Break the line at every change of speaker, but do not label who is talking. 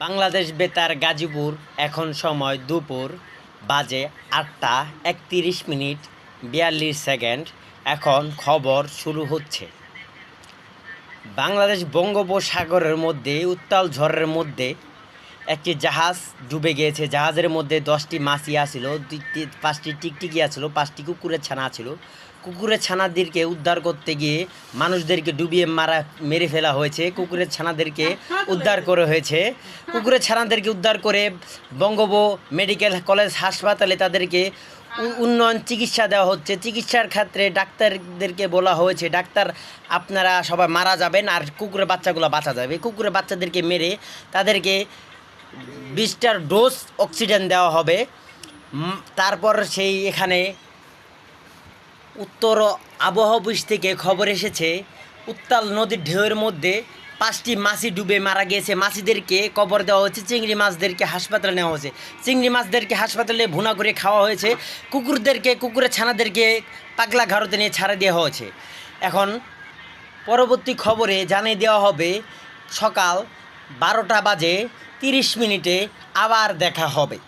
বাংলাদেশ বেতার গাজীপুর। এখন সময় দুপুর বাজে 8টা 31 মিনিট 42 সেকেন্ড। এখন খবর শুরু হচ্ছে। বাংলাদেশ বঙ্গোপসাগরের মধ্যে উত্তাল ঝড়ের মধ্যে একটি জাহাজ ডুবে গিয়েছে। জাহাজের মধ্যে 10টি মাছিয়া ছিল, 5টি টিকটিকিয়া ছিল, 5টি কুকুরের ছানা ছিল। কুকুরের ছানাদেরকে উদ্ধার করতে গিয়ে মানুষদেরকে ডুবিয়ে মেরে ফেলা হয়েছে। কুকুরের ছানাদেরকে উদ্ধার করে হয়েছে। কুকুরের ছানাদেরকে উদ্ধার করে বঙ্গব মেডিকেল কলেজ হাসপাতালে তাদেরকে উন্নয়ন চিকিৎসা দেওয়া হচ্ছে। চিকিৎসার ক্ষেত্রে ডাক্তারদেরকে বলা হয়েছে, ডাক্তার আপনারা সবাই মারা যাবেন আর কুকুরের বাচ্চাগুলো বাঁচা যাবে। কুকুরের বাচ্চাদেরকে মেরে তাদেরকে 20টার ডোজ অক্সিজেন দেওয়া হবে। তারপর সেই এখানে উত্তর আবহাওয়া অফিস থেকে খবর এসেছে, উত্তাল নদীর ঢেউয়ের মধ্যে 5টি মাছি ডুবে মারা গিয়েছে। মাছিদেরকে কবর দেওয়া হয়েছে। চিংড়ি মাছদেরকে হাসপাতালে নেওয়া হয়েছে। চিংড়ি মাছদেরকে হাসপাতালে ভুনা করে খাওয়া হয়েছে। কুকুরের ছানাদেরকে পাগলা ঘাড়তে নিয়ে ছাড়া দেওয়া হয়েছে। এখন পরবর্তী খবরে জানিয়ে দেওয়া হবে সকাল 12টা বাজে 30 মিনিটে আবার দেখা হবে।